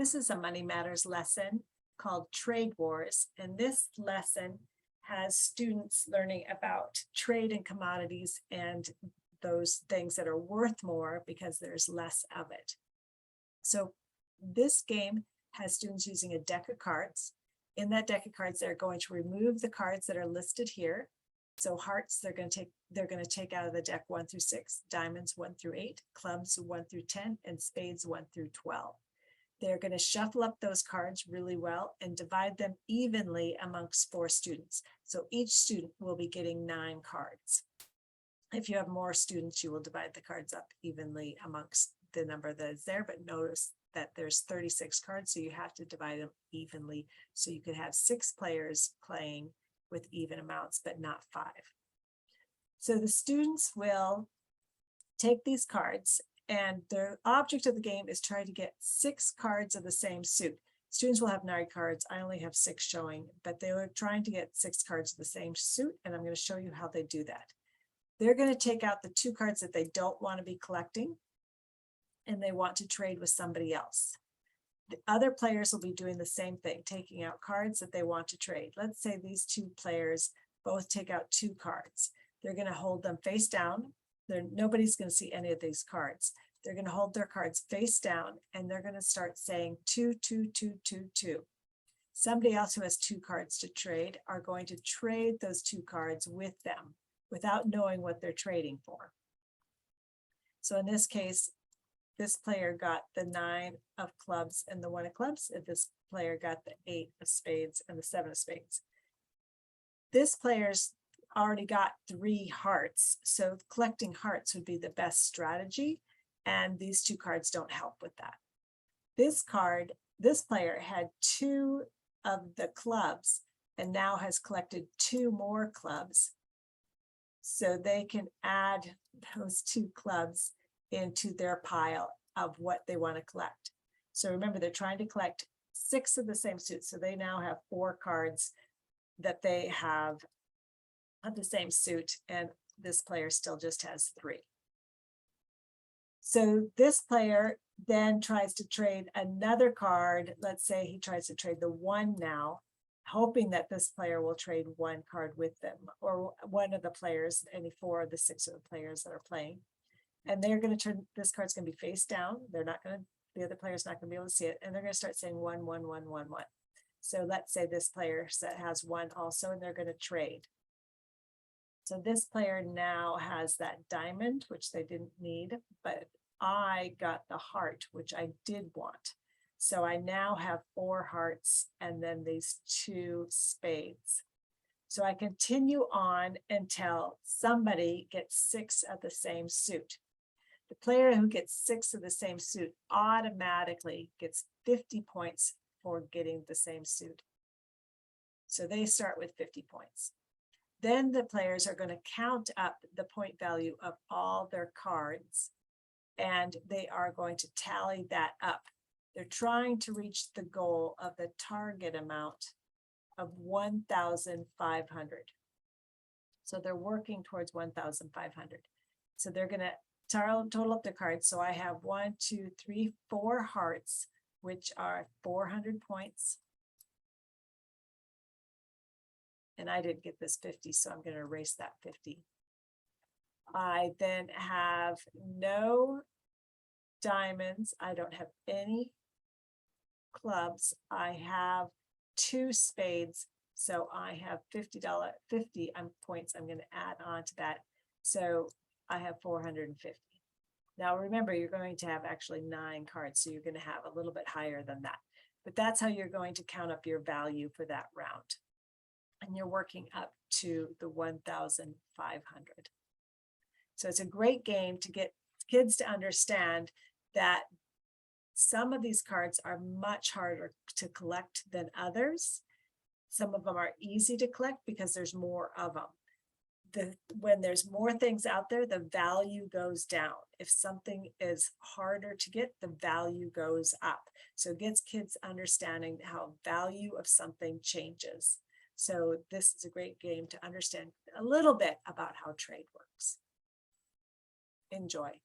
This is a Money Matters lesson called Trade Wars, and this lesson has students learning about trade and commodities and those things that are worth more because there's less of it. So this game has students using a deck of cards. In that deck of cards, they're going to remove the cards that are listed here. So hearts, they're going to take out of the deck 1 through 6, diamonds 1 through 8, clubs 1 through 10, and spades 1 through 12. They're going to shuffle up those cards really well and divide them evenly amongst 4 students. So each student will be getting 9 cards. If you have more students, you will divide the cards up evenly amongst the number that is there, but notice that there's 36 cards, so you have to divide them evenly. So you could have 6 players playing with even amounts, but not 5. So the students will take these cards, and the object of the game is trying to get 6 cards of the same suit. Students will have 9 cards. I only have 6 showing, but they were trying to get 6 cards of the same suit, and I'm going to show you how they do that. They're going to take out the 2 cards that they don't want to be collecting, and they want to trade with somebody else. The other players will be doing the same thing, taking out cards that they want to trade. Let's say these 2 players both take out 2 cards. They're going to hold them face down. Nobody's going to see any of these cards. They're going to hold their cards face down, and they're going to start saying 2, 2, 2, 2, 2. Somebody else who has 2 cards to trade are going to trade those 2 cards with them without knowing what they're trading for. So in this case, this player got the 9 of clubs and the 1 of clubs, and this player got the 8 of spades and the 7 of spades. This player's already got 3 hearts, so collecting hearts would be the best strategy, and these 2 cards don't help with that. This player had 2 of the clubs and now has collected 2 more clubs, so they can add those 2 clubs into their pile of what they want to collect. So remember, they're trying to collect 6 of the same suit, so they now have 4 cards that they have of the same suit, and this player still just has 3. So this player then tries to trade another card. Let's say he tries to trade the 1 now, hoping that this player will trade 1 card with them, or one of the players, any 4 of the 6 of the players that are playing. And they're going to turn, this card's going to be face down. They're not going to, the other player's not going to be able to see it. And they're going to start saying 1, 1, 1, 1, 1. So let's say this player has 1 also, and they're going to trade. So this player now has that diamond, which they didn't need, but I got the heart, which I did want. So I now have 4 hearts and then these 2 spades. So I continue on until somebody gets 6 of the same suit. The player who gets 6 of the same suit automatically gets 50 points for getting the same suit. So they start with 50 points. Then the players are going to count up the point value of all their cards, and they are going to tally that up. They're trying to reach the goal of the target amount of 1,500. So they're working towards 1,500. So they're going to total up the cards. So I have 1, 2, 3, 4 hearts, which are 400 points. And I didn't get this 50, so I'm going to erase that 50. I then have no diamonds. I don't have any clubs. I have 2 spades, so I have $50 points I'm going to add on to that. So I have 450. Now remember, you're going to have actually 9 cards, so you're going to have a little bit higher than that. But that's how you're going to count up your value for that round. And you're working up to the 1,500. So it's a great game to get kids to understand that some of these cards are much harder to collect than others. Some of them are easy to collect because there's more of them. When there's more things out there, the value goes down. If something is harder to get, the value goes up. So it gets kids understanding how value of something changes. So this is a great game to understand a little bit about how trade works. Enjoy.